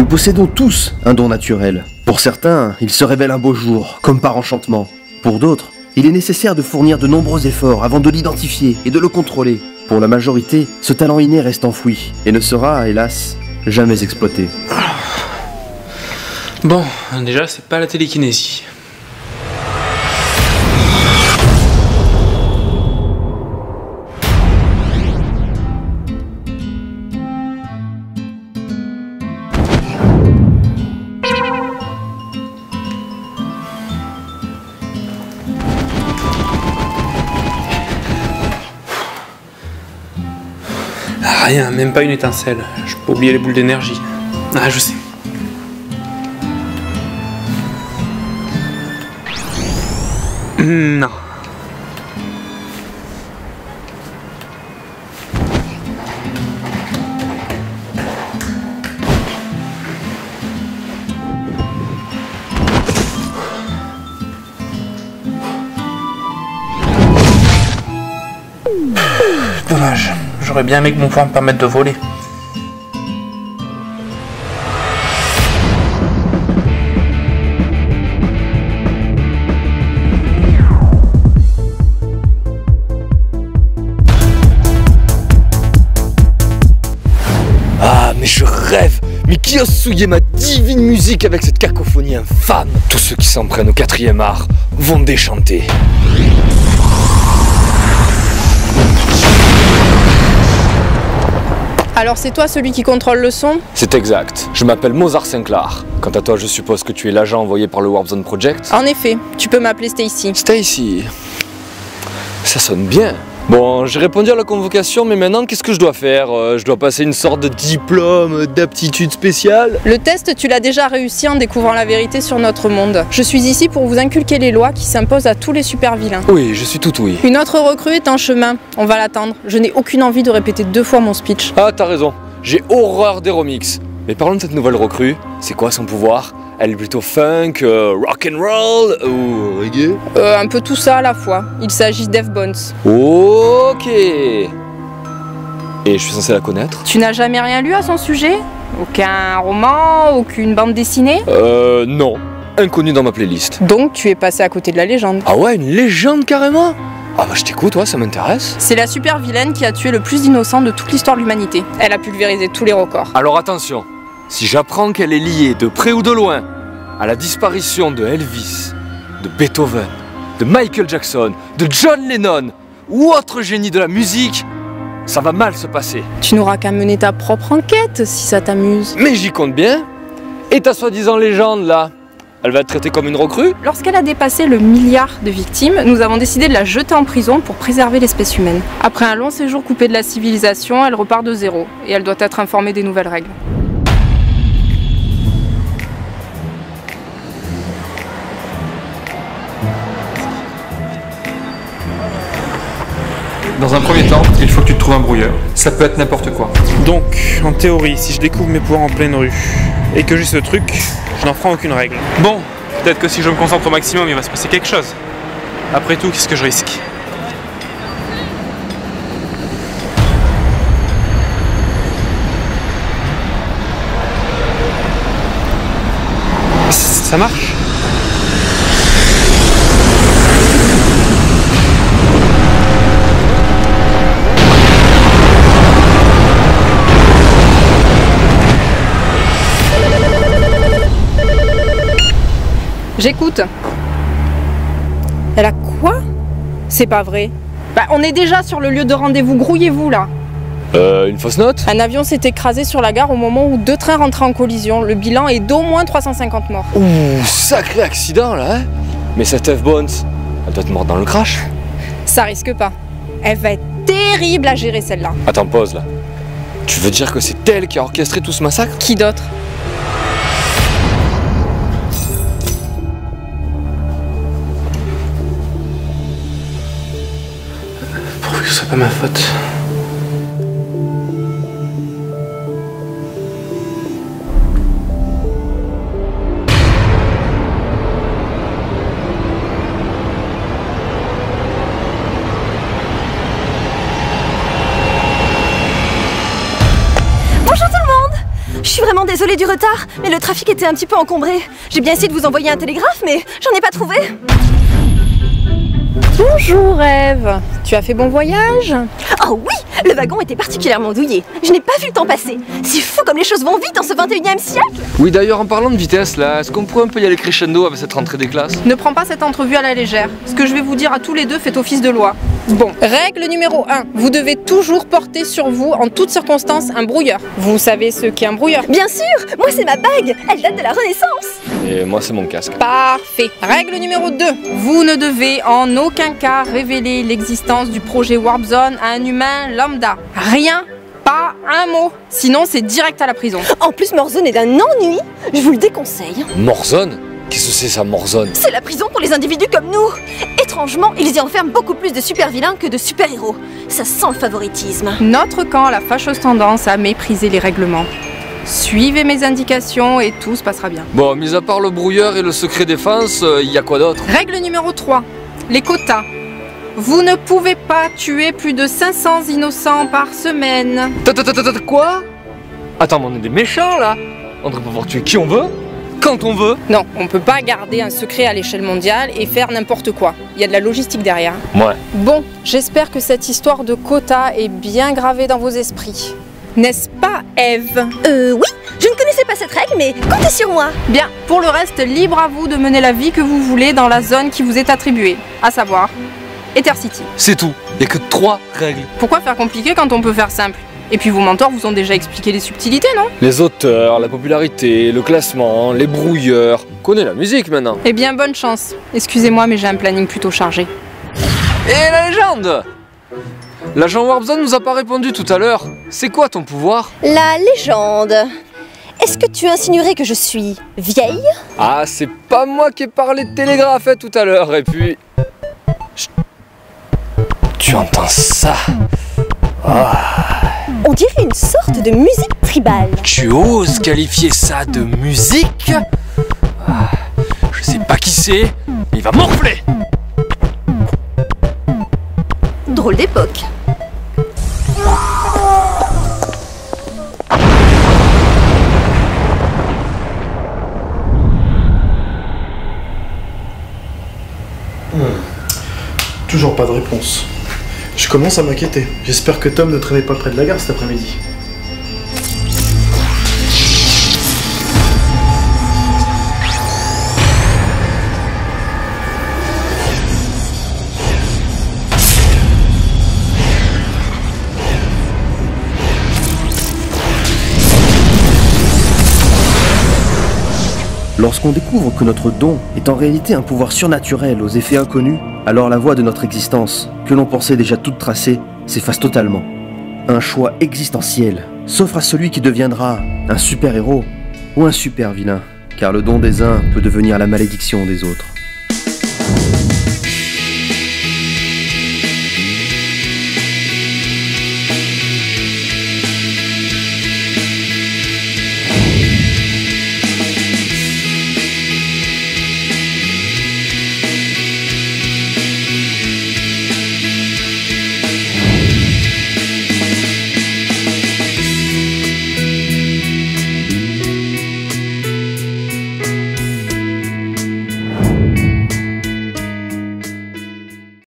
possédons tous un don naturel. Pour certains, il se révèle un beau jour, comme par enchantement. Pour d'autres, il est nécessaire de fournir de nombreux efforts avant de l'identifier et de le contrôler. Pour la majorité, ce talent inné reste enfoui et ne sera, hélas, jamais exploité. Bon, déjà, c'est pas la télékinésie. Rien, même pas une étincelle. Je peux oublier les boules d'énergie. Ah, je sais. Non. Dommage. J'aurais bien aimé que mon pouvoir me permette de voler. Ah, mais je rêve! Mais qui ose souiller ma divine musique avec cette cacophonie infâme? Tous ceux qui s'en prennent au 4e art vont déchanter. Alors c'est toi celui qui contrôle le son? C'est exact. Je m'appelle Mozart Sinclair. Quant à toi, je suppose que tu es l'agent envoyé par le Warp Zone Project? En effet, tu peux m'appeler Stacy. Stacy. Ça sonne bien. Bon, j'ai répondu à la convocation, mais maintenant, qu'est-ce que je dois faire? Je dois passer une sorte de diplôme d'aptitude spéciale? Le test, tu l'as déjà réussi en découvrant la vérité sur notre monde. Je suis ici pour vous inculquer les lois qui s'imposent à tous les super vilains. Oui, je suis tout oui. Une autre recrue est en chemin. On va l'attendre. Je n'ai aucune envie de répéter 2 fois mon speech. Ah, t'as raison. J'ai horreur des remixes. Mais parlons de cette nouvelle recrue. C'est quoi son pouvoir? Elle est plutôt funk, rock'n'roll ou reggae? Un peu tout ça à la fois. Il s'agit d'Eve Bones. Ok. Et je suis censé la connaître? Tu n'as jamais rien lu à son sujet? Aucun roman? Aucune bande dessinée? Non. Inconnu dans ma playlist. Donc tu es passé à côté de la légende. Ah ouais, une légende carrément? Ah bah je t'écoute, ouais, ça m'intéresse. C'est la super vilaine qui a tué le plus d'innocents de toute l'histoire de l'humanité. Elle a pulvérisé tous les records. Alors attention, si j'apprends qu'elle est liée de près ou de loin à la disparition de Elvis, de Beethoven, de Michael Jackson, de John Lennon ou autre génie de la musique, ça va mal se passer. Tu n'auras qu'à mener ta propre enquête si ça t'amuse. Mais j'y compte bien. Et ta soi-disant légende là, elle va être traitée comme une recrue? Lorsqu'elle a dépassé le milliard de victimes, nous avons décidé de la jeter en prison pour préserver l'espèce humaine. Après un long séjour coupé de la civilisation, elle repart de zéro et elle doit être informée des nouvelles règles. Dans un premier temps, il faut que tu te trouves un brouilleur. Ça peut être n'importe quoi. Donc, en théorie, si je découvre mes pouvoirs en pleine rue et que j'ai ce truc, je n'en ferai aucune règle. Bon, peut-être que si je me concentre au maximum, il va se passer quelque chose. Après tout, qu'est-ce que je risque? Ça marche? J'écoute. Elle a quoi? C'est pas vrai. Bah, on est déjà sur le lieu de rendez-vous, grouillez-vous là. Une fausse note? Un avion s'est écrasé sur la gare au moment où 2 trains rentraient en collision. Le bilan est d'au moins 350 morts. Ouh, sacré accident là, hein? Mais cette Eve Bones, elle doit être morte dans le crash. Ça risque pas. Elle va être terrible à gérer celle-là. Attends, pause là. Tu veux dire que c'est elle qui a orchestré tout ce massacre? Qui d'autre? Pourvu que ce soit pas ma faute. Je suis vraiment désolée du retard, mais le trafic était un petit peu encombré. J'ai bien essayé de vous envoyer un télégraphe, mais j'en ai pas trouvé. Bonjour Eve, tu as fait bon voyage? Oh oui, le wagon était particulièrement douillé. Je n'ai pas vu le temps passer. C'est fou comme les choses vont vite en ce 21e siècle. Oui, d'ailleurs, en parlant de vitesse, là, est-ce qu'on pourrait un peu y aller crescendo avec cette rentrée des classes? Ne prends pas cette entrevue à la légère. Ce que je vais vous dire à tous les deux fait office de loi. Bon, règle numéro 1. Vous devez toujours porter sur vous, en toutes circonstances, un brouilleur. Vous savez ce qu'est un brouilleur? Bien sûr, moi c'est ma bague. Elle date de la Renaissance. Et moi, c'est mon casque. Parfait. Règle numéro 2. Vous ne devez en aucun cas révéler l'existence du projet Warp Zone à un humain lambda. Rien, pas un mot. Sinon, c'est direct à la prison. En plus, Morzone est d'un ennui. Je vous le déconseille. Morzone? Qu'est-ce que c'est ça, Morzone? C'est la prison pour les individus comme nous. Étrangement, ils y enferment beaucoup plus de super-vilains que de super-héros. Ça sent le favoritisme. Notre camp a la fâcheuse tendance à mépriser les règlements. Suivez mes indications et tout se passera bien. Bon, mis à part le brouilleur et le secret défense, y a quoi d'autre? Règle numéro 3. Les quotas. Vous ne pouvez pas tuer plus de 500 innocents par semaine. Quoi? Attends, mais on est des méchants, là. On devrait pouvoir tuer qui on veut, quand on veut. Non, on peut pas garder un secret à l'échelle mondiale et faire n'importe quoi. Il y a de la logistique derrière. Ouais. Bon, j'espère que cette histoire de quotas est bien gravée dans vos esprits. N'est-ce pas, Eve? Oui, je ne connaissais pas cette règle, mais comptez sur moi. Bien, pour le reste, libre à vous de mener la vie que vous voulez dans la zone qui vous est attribuée, à savoir Ether City. C'est tout. Y a que 3 règles. Pourquoi faire compliqué quand on peut faire simple? Et puis vos mentors vous ont déjà expliqué les subtilités, non? Les auteurs, la popularité, le classement, les brouilleurs. On connaît la musique maintenant. Eh bien, bonne chance. Excusez-moi, mais j'ai un planning plutôt chargé. Et la légende? L'agent Warp Zone nous a pas répondu tout à l'heure. C'est quoi ton pouvoir? La légende. Est-ce que tu insinuerais que je suis vieille? Ah, c'est pas moi qui ai parlé de télégraphe tout à l'heure. Et puis... Chut. Tu entends ça? On dirait une sorte de musique tribale. Tu oses qualifier ça de musique? Je sais pas qui c'est, mais il va morfler. Drôle d'époque. Toujours pas de réponse. Je commence à m'inquiéter. J'espère que Tom ne traînait pas près de la gare cet après-midi. Lorsqu'on découvre que notre don est en réalité un pouvoir surnaturel aux effets inconnus, alors la voie de notre existence, que l'on pensait déjà toute tracée, s'efface totalement. Un choix existentiel s'offre à celui qui deviendra un super-héros ou un super-vilain, car le don des uns peut devenir la malédiction des autres.